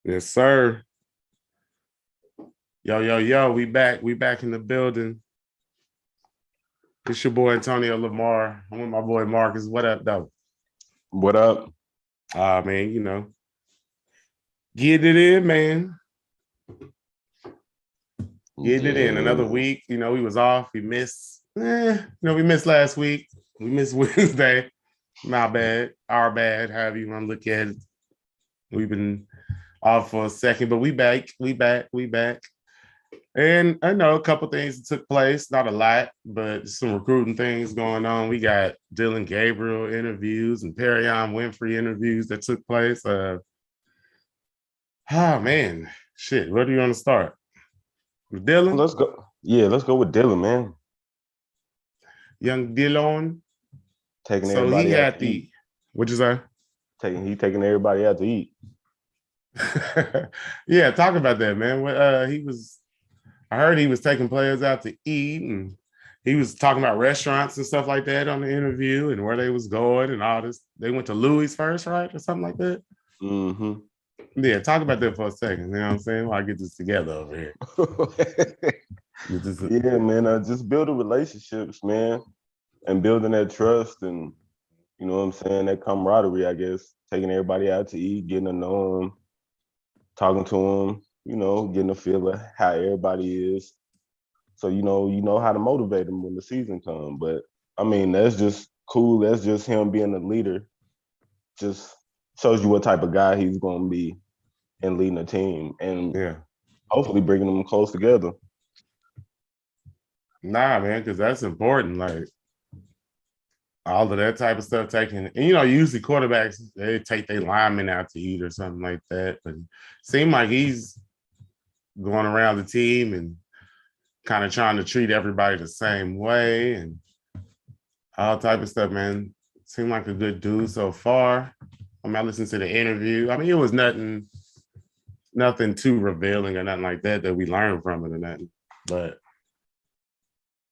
Yes, sir. Yo, yo, yo, we back. We back in the building. It's your boy Antonio Lamar. I'm with my boy Marcus. What up, though? What up? Man, getting it in, man. Getting it in. Another Yeah. week. We was off. We missed. We missed last week. We missed Wednesday. My bad. Our bad. However you want to look at it. We've been off for a second, but we back. We back. We back. And I know a couple things that took place, not a lot, but some recruiting things going on. We got Dylan Gabriel interviews and Perion Winfrey interviews that took place. Man, shit. Where do you want to start? With Dylan, Let's go. Yeah, let's go with Dylan, man. young Dylan. Taking So he everybody out had to eat. what'd you say? Taking everybody out to eat. Yeah, talk about that, man. I heard he was taking players out to eat, and he was talking about restaurants and stuff like that on the interview and where they was going and all this. They went to Louis first, right? Or something like that. Mm-hmm. Yeah, talk about that for a second. You know what I'm saying? While I get this together over here. Yeah, man. Just building relationships, man, and building that trust, and you know what I'm saying, that camaraderie. I guess taking everybody out to eat, getting to know them, talking to them. Getting a feel of how everybody is. So you know how to motivate them when the season comes. But I mean, that's just cool. That's just him being a leader. Just shows you what type of guy he's going to be in leading a team, and Yeah. hopefully bringing them close together. Nah, man, because that's important. Like all of that type of stuff taking, and usually quarterbacks they take their linemen out to eat or something like that. But it seemed like he's going around the team and kind of trying to treat everybody the same way and all type of stuff, man. Seemed like a good dude so far. I listened to the interview. It was nothing too revealing or nothing like that we learned from it or nothing. But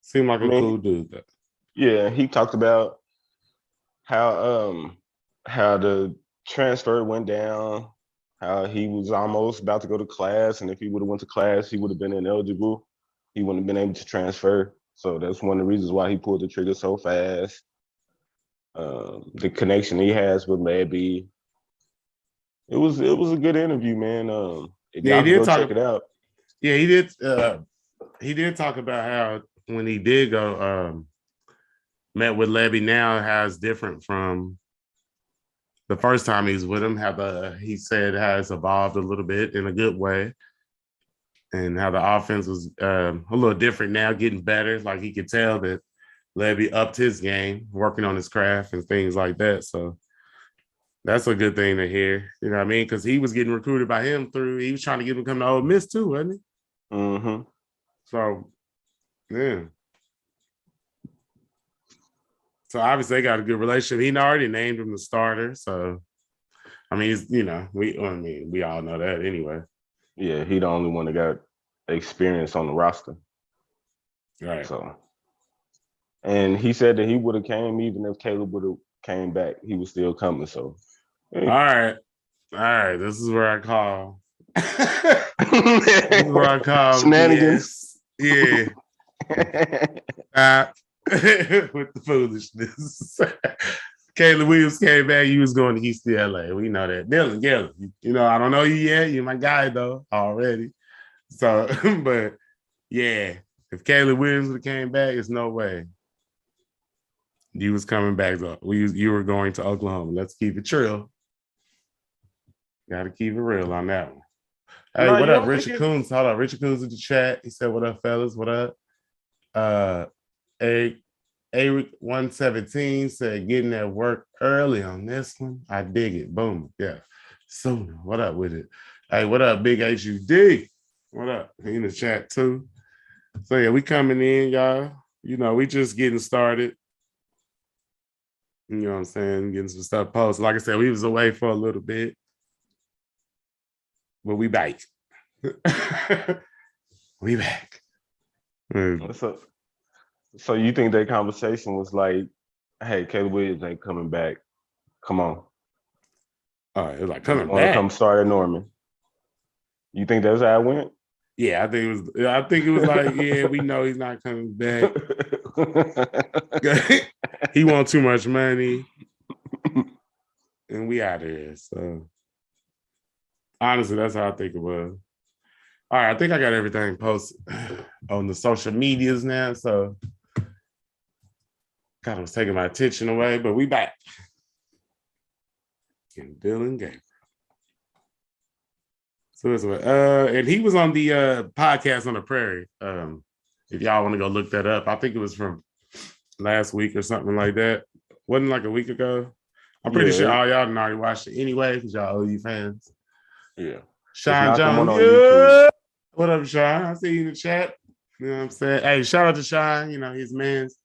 seemed like I a cool mean, dude, though. yeah, he talked about how the transfer went down, how he was almost about to go to class, and if he would have went to class, he would have been ineligible. He wouldn't have been able to transfer. So that's one of the reasons why he pulled the trigger so fast. The connection he has with Labby. It was a good interview, man. If Yeah, he y'all could did go talk. check it out. Yeah, he did. He did talk about how when he did go met with Levy now, how it's different from the first time he was with him. He said has evolved a little bit in a good way, and how the offense was a little different now, getting better. Like he could tell that Levy upped his game, working on his craft and things like that. So that's a good thing to hear. You know what I mean? Because he was getting recruited by him he was trying to get him to come to Ole Miss too, wasn't he? Mm-hmm. So, yeah. So obviously they got a good relationship. He already named him the starter. So, we all know that anyway. Yeah, he the only one that got experience on the roster. Right. So, and he said that he would have came even if Caleb would have came back. He was still coming. So, All hey. right. All right. This is where I call. This is where I call Shenanigans. BS. Yeah. With the foolishness. Caleb Williams came back. You was going to UCLA. We know that. Dylan, I don't know you yet. You're my guy though already. So, but yeah, if Caleb Williams would have came back, it's no way you was coming back. Though. You were going to Oklahoma. Let's keep it real. Got to keep it real on that one. Hey, No, what you up, don't think Richard it? Coons? Hold on, Richard Coons in the chat. He said, "What up, fellas? What up?" A Eric 117 said, "Getting at work early on this one. I dig it. Boom. Yeah. Sooner. What up with it? Hey, what up, Big HUD? What up? He in the chat too. So yeah, we coming in, y'all. We just getting started. You know what I'm saying? Getting some stuff posted. Like I said, we was away for a little bit, but we back. We back. So you think that conversation was like, "Hey, Caleb Williams ain't coming back. Come on, All right, it's like you coming want to come back. start at Norman?" You think that's how it went? Yeah, I think it was. I think it was like, yeah, we know he's not coming back. He want too much money, and we out of here. So honestly, that's how I think it was. All right, I think I got everything posted on the social medias now. So kind of was taking my attention away, but we back. And Dylan Gabriel. So this way, and he was on the podcast on the prairie. If y'all want to go look that up, I think it was from last week or something like that. Wasn't like a week ago. I'm pretty sure all y'all done already watched it anyway, because y'all OU fans. Yeah. Sean Jones, on YouTube. What up, Sean? I see you in the chat. You know what I'm saying? Hey, shout out to Sean. You know, his man's.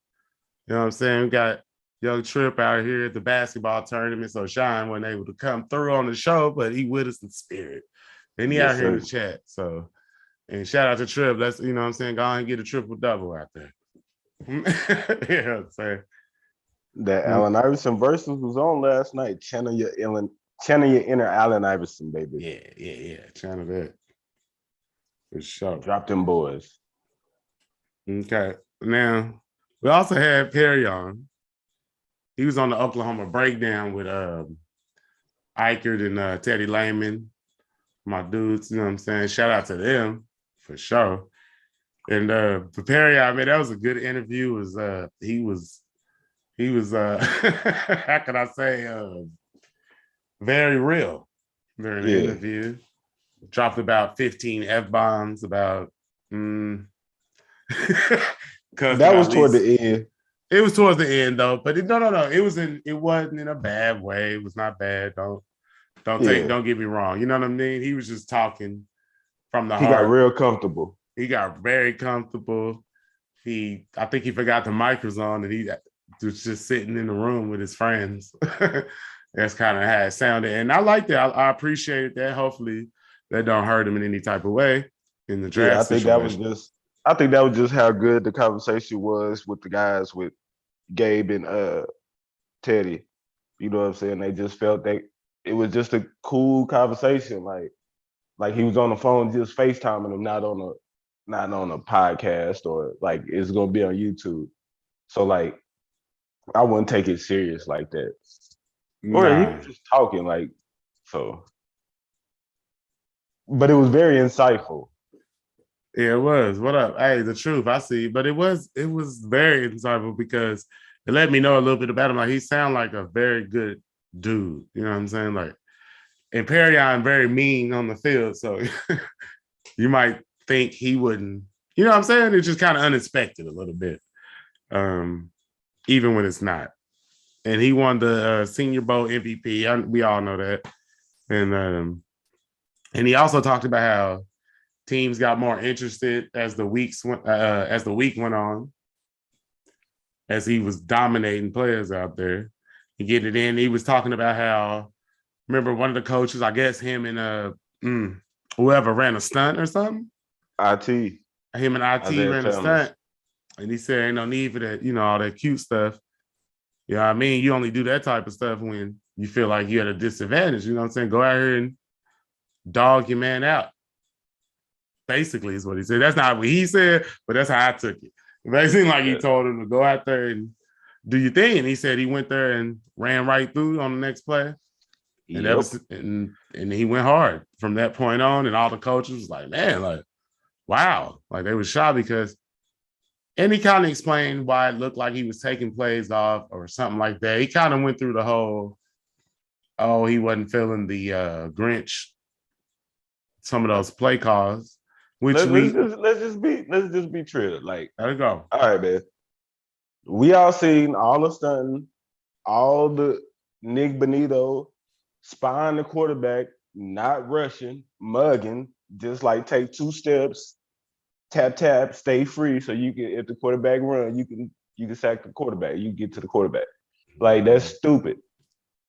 You know what I'm saying? We got Young Trip out here at the basketball tournament. So Sean wasn't able to come through on the show, but he with us in spirit. And he out here in the chat. So, and shout out to Trip. That's, you know what I'm saying? Go on and get a triple double out there. Yeah, I'm saying. That Allen Iverson versus was on last night. Channel your inner Allen Iverson, baby. Yeah. Channel that. For sure. Drop them boys. Okay. Now, we also have Perry on. He was on the Oklahoma Breakdown with Eichert and Teddy Lehman, my dudes, you know what I'm saying? Shout out to them for sure. And for Perry, I mean, that was a good interview. He was how can I say very real during the interview. Dropped about 15 F-bombs about that was toward the end. It was towards the end though, but no. It wasn't in a bad way. It was not bad. Don't get me wrong. You know what I mean? He was just talking from the heart. He got real comfortable. He got very comfortable. I think he forgot the mic was on and he was just sitting in the room with his friends. That's kind of how it sounded. And I liked it. I appreciated that. Hopefully that don't hurt him in any type of way in the draft. Yeah, I think that was just how good the conversation was with the guys, with Gabe and Teddy. You know what I'm saying? They just felt that it was just a cool conversation. Like he was on the phone just FaceTiming them, not on a podcast, or like it's gonna be on YouTube. So like I wouldn't take it serious like that. Or he was just talking like so. But it was very insightful. Yeah, it was. What up? Hey, the truth, I see. But it was very insightful because it let me know a little bit about him. Like he sounded like a very good dude. You know what I'm saying? Like, and Perrion very mean on the field. So you might think he wouldn't, you know what I'm saying? It's just kind of unexpected a little bit. Even when it's not. And he won the Senior Bowl MVP. We all know that. And he also talked about how teams got more interested as the week went on, as he was dominating players out there. He get it in. He was talking about how, remember one of the coaches, I guess him and whoever ran a stunt or something? IT. Him and IT ran a stunt. And he said, ain't no need for that, all that cute stuff. You know what I mean? You only do that type of stuff when you feel like you're at a disadvantage. You know what I'm saying? Go out here and dog your man out. Basically is what he said. That's not what he said, but that's how I took it. It seemed like he told him to go out there and do your thing. And he said he went there and ran right through on the next play. And that was and he went hard from that point on. And all the coaches was like, man, like, wow. Like they were shocked because, and he kind of explained why it looked like he was taking plays off or something like that. He kind of went through the whole, he wasn't feeling the Grinch, some of those play calls. Let's just be true. Like, there you go. All right, man. We all seen all the stunting, all the Nick Bonito spying the quarterback, not rushing, mugging, just like take 2 steps, tap, stay free. So you can, if the quarterback run, you can sack the quarterback. You get to the quarterback. Like that's stupid.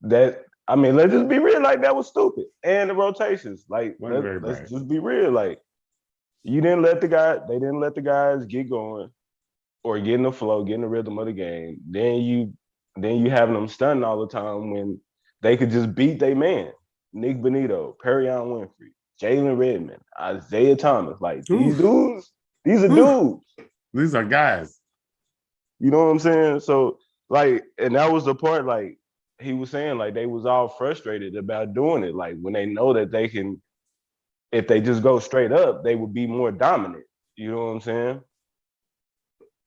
I mean, let's just be real. Like that was stupid. And the rotations, like let's just be real. Like they didn't let the guys get going or get in the flow, get in the rhythm of the game. Then you having them stunning all the time when they could just beat their man, Nick Bonito, Perrion Winfrey, Jalen Redmond, Isaiah Thomas. Like these Oof. dudes, these are Oof. dudes. These are guys. You know what I'm saying? So like, and that was the part. Like he was saying, like they was all frustrated about doing it. Like when they know that they can, if they just go straight up, they would be more dominant. You know what I'm saying?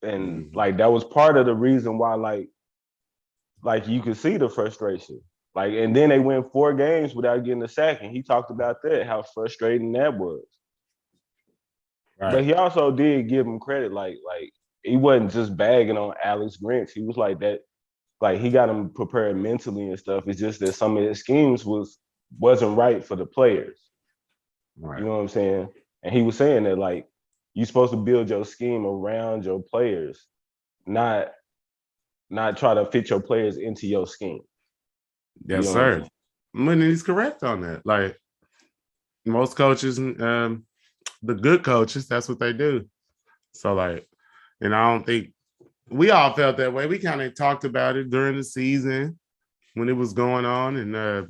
And Mhm. like that was part of the reason why, like you could see the frustration. Like, and then they went 4 games without getting a sack, and he talked about that, how frustrating that was. But Right. he also did give him credit, like he wasn't just bagging on Alex Grinch. He was like that, like he got him prepared mentally and stuff. It's just that some of his schemes wasn't right for the players. You Right. know what I'm saying? And he was saying that like you're supposed to build your scheme around your players, not try to fit your players into your scheme. You Yes, know what I'm sir. saying? I mean, he's correct on that. Like most coaches, the good coaches, that's what they do. So, like, and I don't think we all felt that way. We kind of talked about it during the season when it was going on, and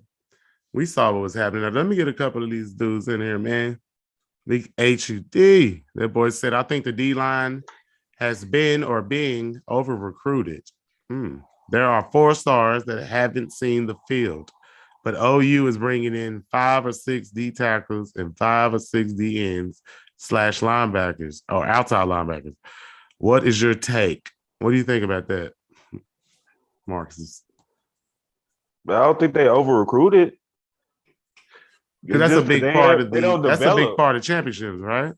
we saw what was happening. Now, let me get a couple of these dudes in here, man. Big HUD. That boy said, I think the D line has been or being over recruited. There are 4 stars that haven't seen the field, but OU is bringing in 5 or 6 D tackles and 5 or 6 D ends / linebackers or outside linebackers. What is your take? What do you think about that, Marcus? But I don't think they over recruited. Because It's that's a just that big part of they the don't that's a big develop. part of championships, right?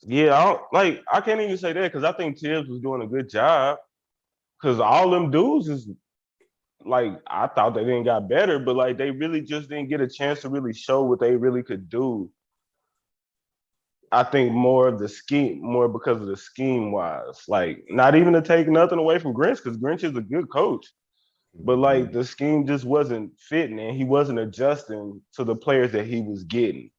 Yeah, I can't even say that because I think Tibbs was doing a good job. Because all them dudes is like I thought they didn't got better, but like they really just didn't get a chance to really show what they really could do. I think more of the scheme, more because of the scheme wise. Like not even to take nothing away from Grinch, because Grinch is a good coach. But like Mhm. the scheme just wasn't fitting and he wasn't adjusting to the players that he was getting.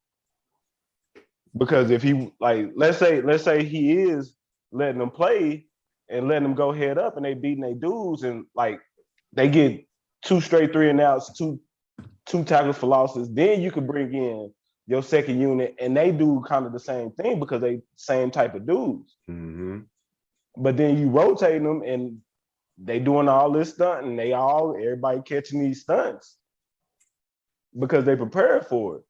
Because if he like let's say he is letting them play and letting them go head up and they beating their dudes and like they get 2 straight 3-and-outs, two tackles for losses, then you could bring in your second unit and they do kind of the same thing because they same type of dudes. Mm-hmm. But then you rotate them and they doing all this stunt and everybody catching these stunts because they prepared for it.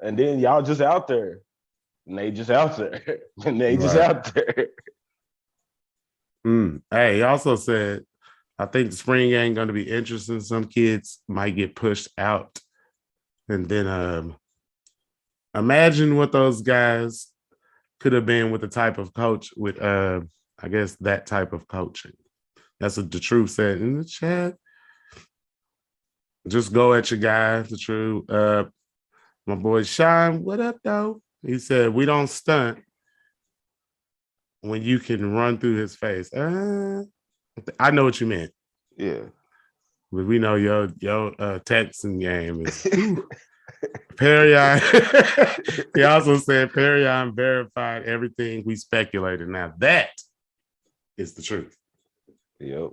And then y'all just out there and they just out there and they just Right. out there. Hey, he also said, I think the spring game going to be interesting. Some kids might get pushed out. And then imagine what those guys could have been with the type of coach with, I guess, that type of coaching. That's what the truth said in the chat. Just go at your guys, the truth. My boy Sean, what up, though? He said, we don't stunt when you can run through his face. I know what you meant. Yeah. But we know your Texan game is Perrion. He also said Perrion verified everything we speculated. Now that is the truth. Yep.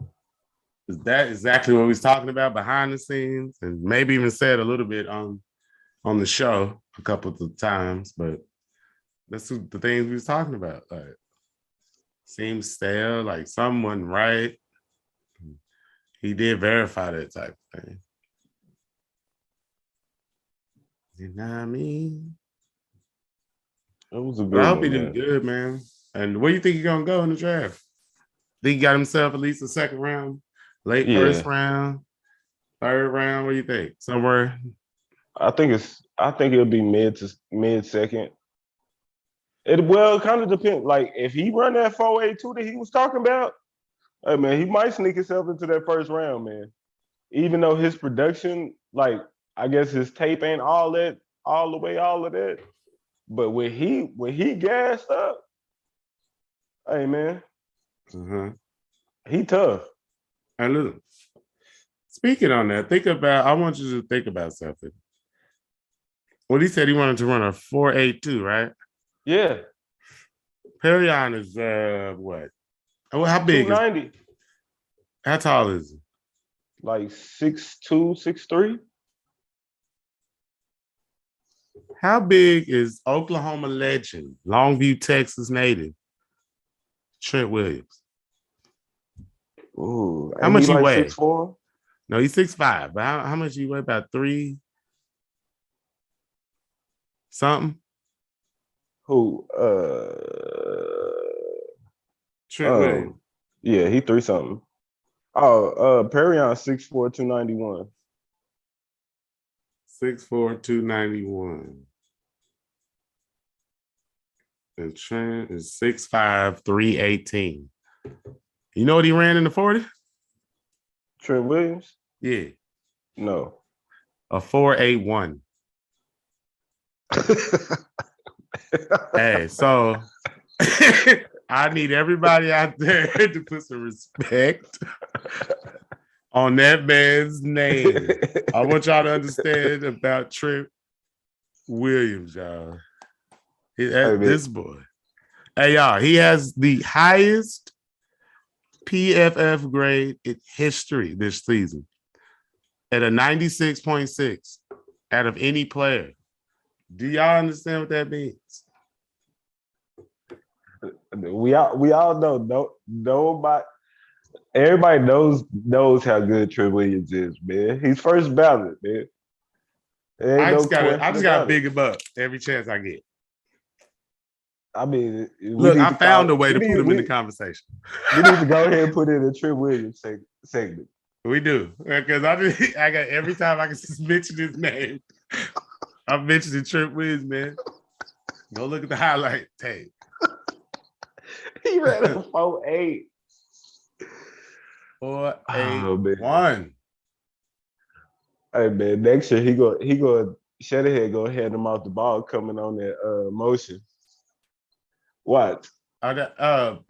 Is that exactly what we was talking about behind the scenes, and maybe even said a little bit on the show a couple of times, but that's the things we was talking about. Like seems stale, like someone right. He did verify that type of thing. You know what I mean? It was a But I good hope he one, do man. good, man. And where you think he's gonna go in the draft? Think he got himself at least a second round, late first Yeah. round, third round? What do you think? Somewhere? I think it'll be mid second. It well kind of depends. Like if he run that 4.82 that he was talking about, hey man, he might sneak himself into that first round, man. Even though his production, like I guess his tape ain't all that, all the way, all of that. But when he gassed up, hey man, Uh-huh. he tough. And look, speaking on that, think about. I want you to think about something. Well, he said he wanted to run a 4.82, right? Yeah, Perion is what? Oh, how big is? 290, How tall is he? like 6'2", 6'3". How big is Oklahoma legend, Longview, Texas native, Trent Williams? Ooh, How ain't he much he like weigh? 6'4"? No, he's 6'5", but how much he weigh? About three something? Who? Trent Williams. Yeah, he three something. Oh, Perrion 6'4", 291. 6'4", 291. And Trent is 6'5", 318. You know what he ran in the 40? Trent Williams? Yeah. No. A 4.81. Hey, so I need everybody out there to put some respect on that man's name. I want y'all to understand about Trent Williams, y'all. This boy. Hey, y'all, he has the highest PFF grade in history this season at a 96.6 out of any player. Do y'all understand what that means? We all know. Nobody, everybody knows how good Trent Williams is, man. He's first ballot, man. I just gotta big him up every chance I get. I mean, look, I found a way to put him in the conversation. We need to go ahead and put in a Trent Williams segment. We do, because I got every time I can just mention his name, I'm mentioning Trent Williams, man. Go look at the highlight tape. He ran a 4.8. 4.81. Hey man, next year he go Shanahan go hand him off the ball coming on that motion. What? What'd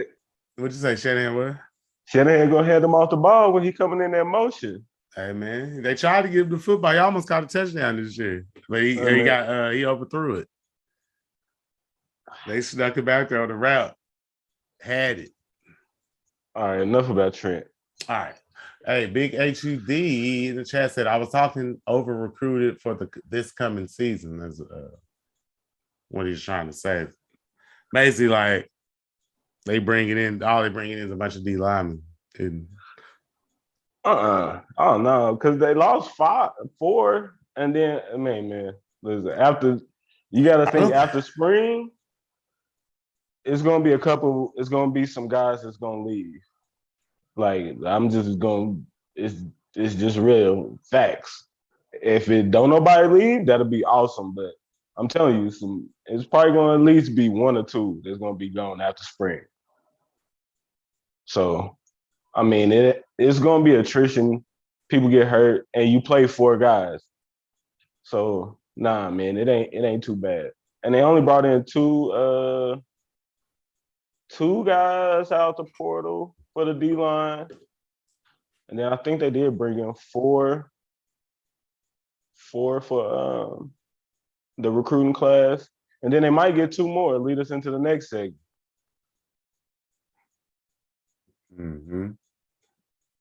you say, Shanahan? What? Shanahan go hand him off the ball when he coming in that motion. Hey man, they tried to give him the football. He almost caught a touchdown this year, but he overthrew it. They snuck it back there on the route. Had it. All right, enough about Trent. All right. Hey, Big HUD in the chat said I was talking over recruited for this coming season. Is what he's trying to say. Basically, like all they bring in is a bunch of D linemen. I don't know, because they lost 4, and then man, listen, after you got to think after spring, it's gonna be some guys that's gonna leave. Like I'm just gonna, it's just real facts. If it don't nobody leave, that'll be awesome. But I'm telling you, it's probably gonna at least be 1 or 2 that's gonna be gone after spring. So, I mean, it's gonna be attrition. People get hurt, and you play 4 guys. So, nah, man, it ain't too bad. And they only brought in two guys out the portal for the D line, and then I think they did bring in 4 for the recruiting class, and then they might get 2 more. Lead us into the next segment. Mm-hmm.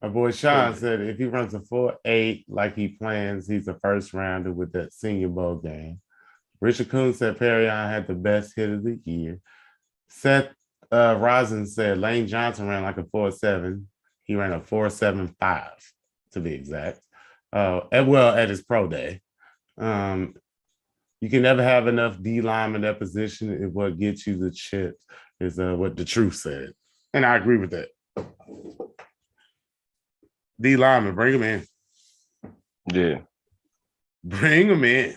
My boy Sean said if he runs a 4.8 like he plans, he's a first rounder with that Senior Bowl game. Richard Coon said Perrion had the best hit of the year. Seth Rosin said Lane Johnson ran like a 4.7. He ran a 4.75 to be exact. At his pro day. You can never have enough D linemen in that position. If what gets you the chips is what the truth said. And I agree with that. D lineman, bring him in. Yeah. Bring him in.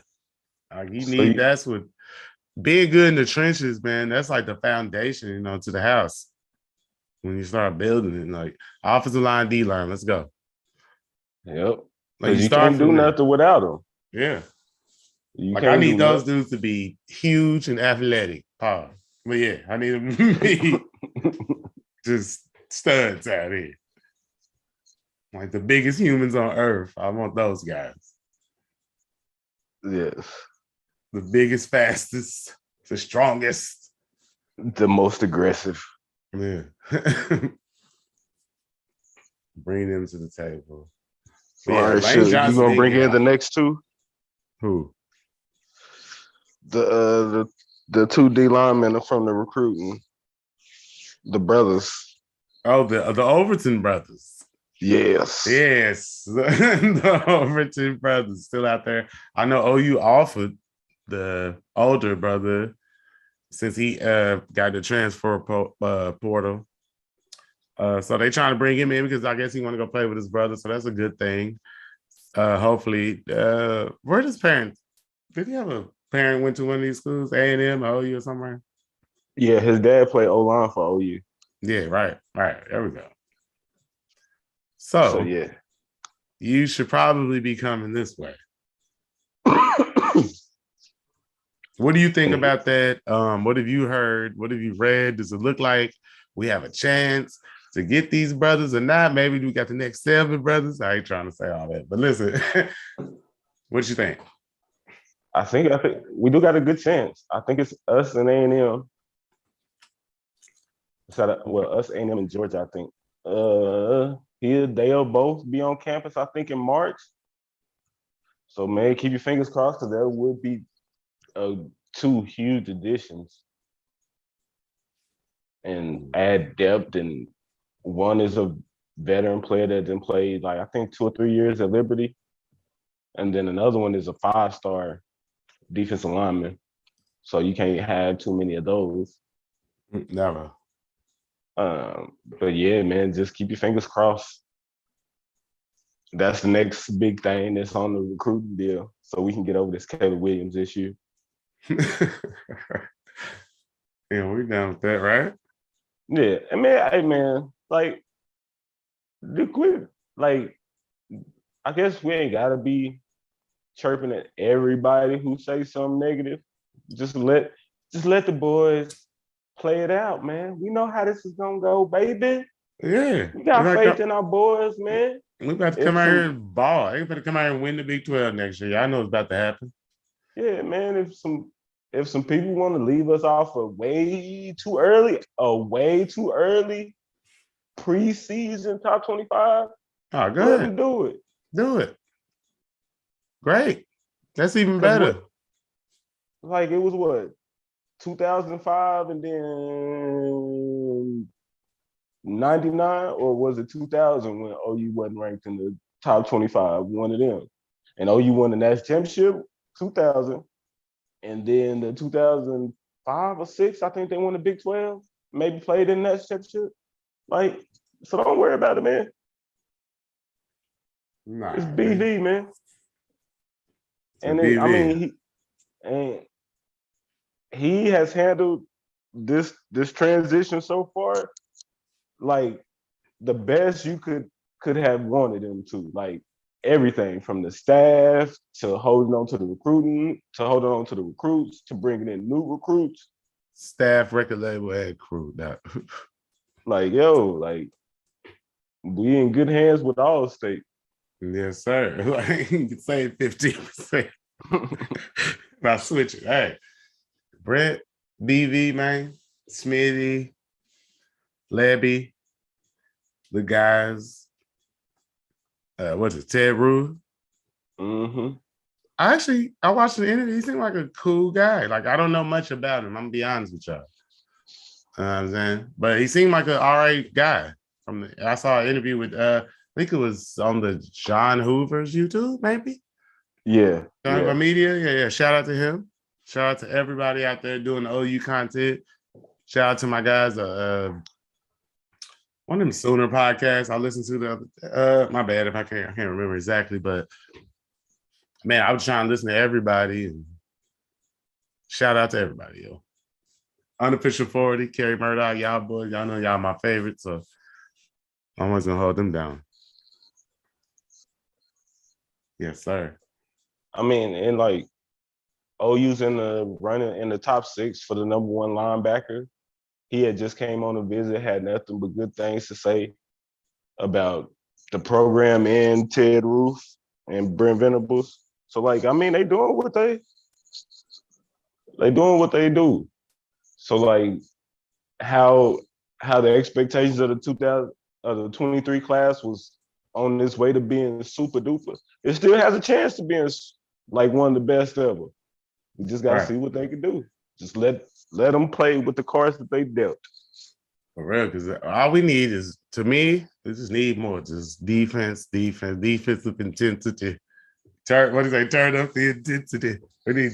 Like that's what being good in the trenches, man. That's like the foundation, to the house. When you start building it, like offensive line, D line, let's go. Yep. Like you can't do nothing without them. Yeah. I need those dudes to be huge and athletic. But yeah, I need them to be just studs out here. Like the biggest humans on earth. I want those guys. Yes. The biggest, fastest, the strongest. The most aggressive. Yeah. Bring them to the table. All right, you gonna bring in the next 2? Who? The two D linemen are from the recruiting, the brothers. Oh, the Overton brothers. Yes. Yes, the Overton brothers still out there. I know OU offered the older brother since he got the transfer portal. So they trying to bring him in because I guess he want to go play with his brother. So that's a good thing. Hopefully, where does parents? Did he have a parent went to one of these schools, A&M, OU, or somewhere? Yeah, his dad played O line for OU. Yeah, right. There we go. So So yeah. you should probably be coming this way. What do you think about that? What have you heard? What have you read? Does it look like we have a chance to get these brothers or not? Maybe we got the next 7 brothers. I ain't trying to say all that, but listen, what you think? I think we do got a good chance. I think it's us and A&M. Well, us, A&M, and Georgia. I think. They'll both be on campus. I think in March. So man, keep your fingers crossed because there would be 2 huge additions and add depth. And one is a veteran player that didn't play like I think 2 or 3 years at Liberty, and then another one is a 5-star defensive lineman. So you can't have too many of those. Never. But yeah, man, just keep your fingers crossed. That's the next big thing that's on the recruiting deal, so we can get over this Caleb Williams issue. Yeah, we down with that, right? Yeah, I mean, hey man, like, I guess we ain't gotta be chirping at everybody who say something negative. Just let the boys play it out, man. We know how this is gonna go, baby. Yeah. We got faith in our boys, man. We about to come out here and ball. They better come out here and win the Big 12 next year. I know it's about to happen. Yeah, man. If some people want to leave us off a way too early preseason top 25, oh, go let ahead. them do it. Do it. Great. That's even better. Like it was what 2005 and then 99, or was it 2000 when OU wasn't ranked in the top 25? One of them. And OU won the national championship 2000. And then the 2005 or 6, I think they won the Big 12. Maybe played in the national championship. Like, so don't worry about it, man. Nah, it's BV, man. And then, I mean, he has handled this transition so far like the best you could have wanted him to. Like everything from the staff to holding on to the recruiting, to holding on to the recruits, to bringing in new recruits. Staff, record label, and crew. Now. Like, yo, like we in good hands with Allstate. Yes, sir. Like you can save 15% by switching. Hey, Brett, BV, man, Smitty, Lebby, the guys. What's it, Ted Rue? Mm-hmm. I watched the interview. He seemed like a cool guy. Like, I don't know much about him. I'm gonna be honest with y'all. You know what I'm saying? But he seemed like an all right guy. I saw an interview with I think it was on the John Hoover's YouTube, maybe. Yeah. John Hoover Media. Yeah. Shout out to him. Shout out to everybody out there doing the OU content. Shout out to my guys. One of them Sooner podcasts I listened to the other. My bad if I can't remember exactly, but man, I was trying to listen to everybody and shout out to everybody, yo. Unofficial 40, Kerry Murdoch, y'all boys, y'all know y'all my favorites, so I'm always gonna hold them down. Yes, sir. I mean, and like OU's in the running in the top 6 for the number 1 linebacker. He had just came on a visit, had nothing but good things to say about the program and Ted Roof and Brent Venables. So like, I mean, they doing what they do. So like, how the expectations of the 23 class was on its way to being super duper, it still has a chance to being like one of the best ever. We just got to Right. see what they can do. Just let them play with the cards that they dealt. For real, because all we need is, to me, we just need more just defensive intensity. What do you say? Turn up the intensity. We need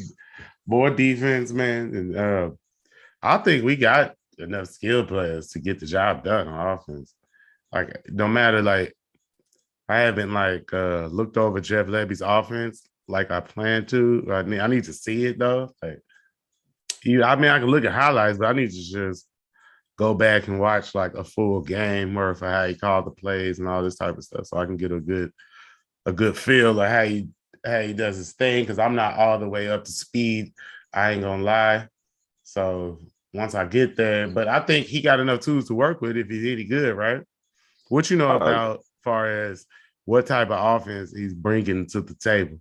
more defense, man. And I think we got enough skill players to get the job done on offense. Like, no matter, like, I haven't like looked over Jeff Levy's offense like I plan to. I need to see it though. Like, I mean, I can look at highlights, but I need to just go back and watch like a full game worth of how he called the plays and all this type of stuff, so I can get a good feel of how he does his thing. Because I'm not all the way up to speed. I ain't gonna lie. So once I get there, but I think he got enough tools to work with if he's any good, right? What you know Uh, about far as what type of offense he's bringing to the table?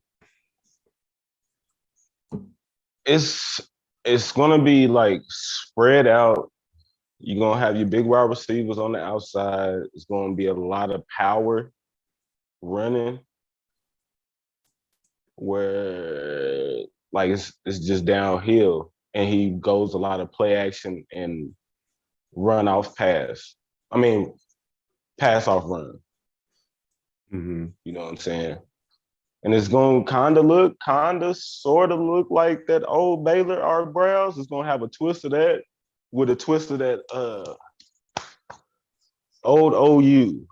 it's gonna be like spread out. You're gonna have your big wide receivers on the outside. It's gonna be a lot of power running, where like it's just downhill, and he goes a lot of play action and run off pass. I mean, pass off run. Mm-hmm. You know what I'm saying? And it's going to sort of look like that old Baylor Art Browse. It's going to have a twist of that with a twist of that old OU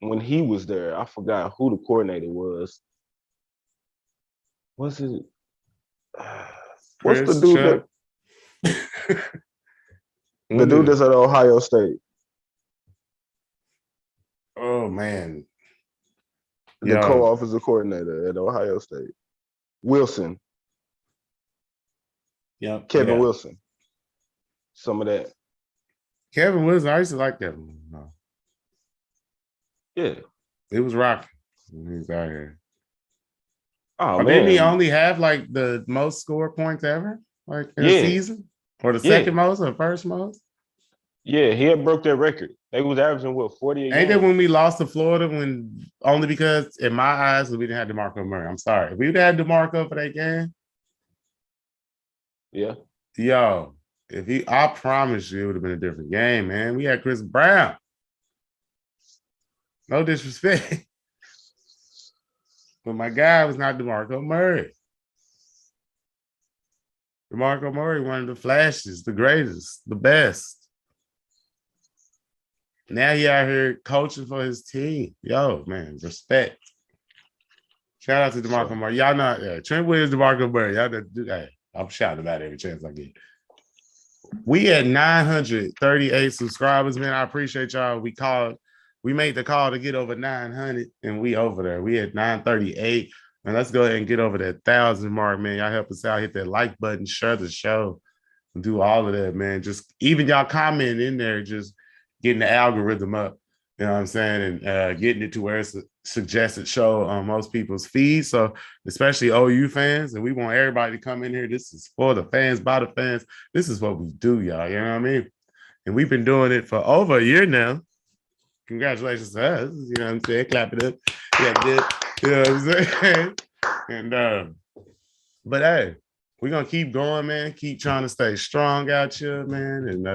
when he was there. I forgot who the coordinator was. What's it? What's the Chris dude Chuck. that the dude that's at Ohio State? Oh man. The co-offensive coordinator at Ohio State. Wilson. Yep. Kevin Wilson. Some of that. Kevin Wilson, I used to like that one. No. Yeah. It was rocking when he's out here. Oh, Or man. didn't he only have like the most score points ever? Like in a season? Or the second most or first most? Yeah, he had broke their record. They was averaging what 40 a game. Ain't that when we lost to Florida? When only because in my eyes we didn't have DeMarco Murray. I'm sorry. If we'd had DeMarco for that game, yeah. Yo, I promise you it would have been a different game, man. We had Chris Brown. No disrespect. But my guy was not DeMarco Murray. DeMarco Murray, one of the flashes, the greatest, the best. Now he out here coaching for his team. Yo, man, respect. Shout out to DeMarco Murray. Y'all know, Trent Williams, DeMarco Murray. Y'all know, hey, I'm shouting about every chance I get. We had 938 subscribers, man. I appreciate y'all. We made the call to get over 900, and we over there. We had 938. And let's go ahead and get over that 1,000 mark, man. Y'all help us out. Hit that like button, share the show, and do all of that, man. Just even y'all comment in there, just getting the algorithm up. You know what I'm saying? And getting it to where it's a suggested show on most people's feeds. So especially OU fans, and we want everybody to come in here. This is for the fans, by the fans. This is what we do, y'all. You know what I mean? And we've been doing it for over a year now. Congratulations to us. You know what I'm saying? Clap it up. Yeah, good. You know what I'm saying? And but hey, we're gonna keep going, man. Keep trying to stay strong out here, man. And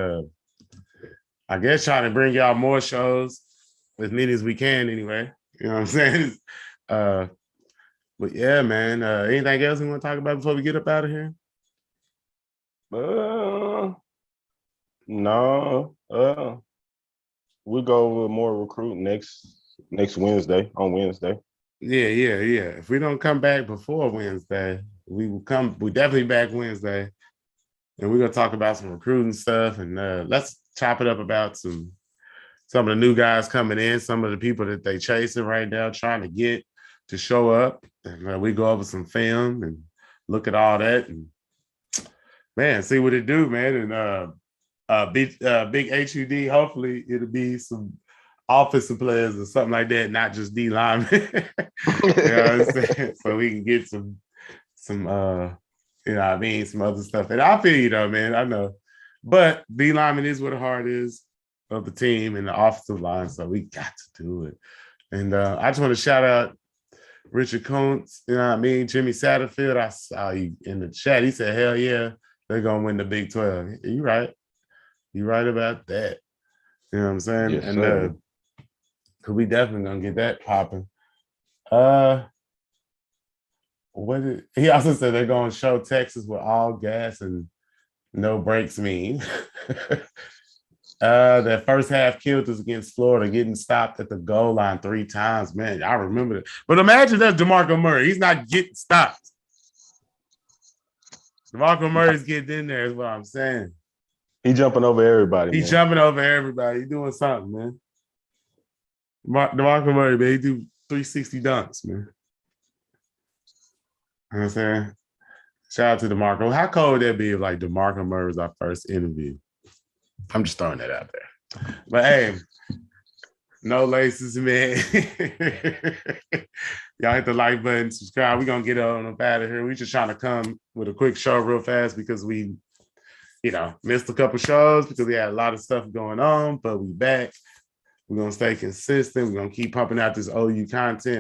I guess trying to bring y'all more shows, as many as we can anyway. You know what I'm saying? But yeah, man. Anything else we want to talk about before we get up out of here? No. We'll go over more recruiting next Wednesday, on Wednesday. Yeah. If we don't come back before Wednesday, we definitely back Wednesday. And we're gonna talk about some recruiting stuff, and let's chop it up about some of the new guys coming in, some of the people that they chasing right now, trying to get to show up. And we go over some film and look at all that, and man, see what it do, man. And big HUD, hopefully it'll be some offensive players or something like that, not just D linemen. You know what I'm saying? So we can get some you know what I mean, some other stuff. And I feel you though, man. I know. But D lineman is where the heart is of the team and the offensive line. So we got to do it. And I just want to shout out Richard Kuntz, you know what I mean? Jimmy Satterfield, I saw you in the chat. He said, hell yeah, they're gonna win the Big 12. You right. You right about that. You know what I'm saying? Yes, And sir. we definitely gonna get that popping. He also said they're gonna show Texas what all gas and no brakes mean. That first half killed us against Florida, getting stopped at the goal line 3 times. Man, I remember that. But imagine that's DeMarco Murray. He's not getting stopped. DeMarco Murray's getting in there, is what I'm saying. He jumping over everybody. He's jumping over everybody. He's doing something, man. DeMarco Murray, man, he do 360 dunks, man. You know what I'm saying? Shout out to DeMarco. How cool would that be if like DeMarco Murray was our first interview? I'm just throwing that out there. But hey, no laces, man. Y'all hit the like button, subscribe. We're gonna get on up out of here. We just trying to come with a quick show real fast because we, missed a couple shows because we had a lot of stuff going on, but we back. We're gonna stay consistent. We're gonna keep pumping out this OU content, man.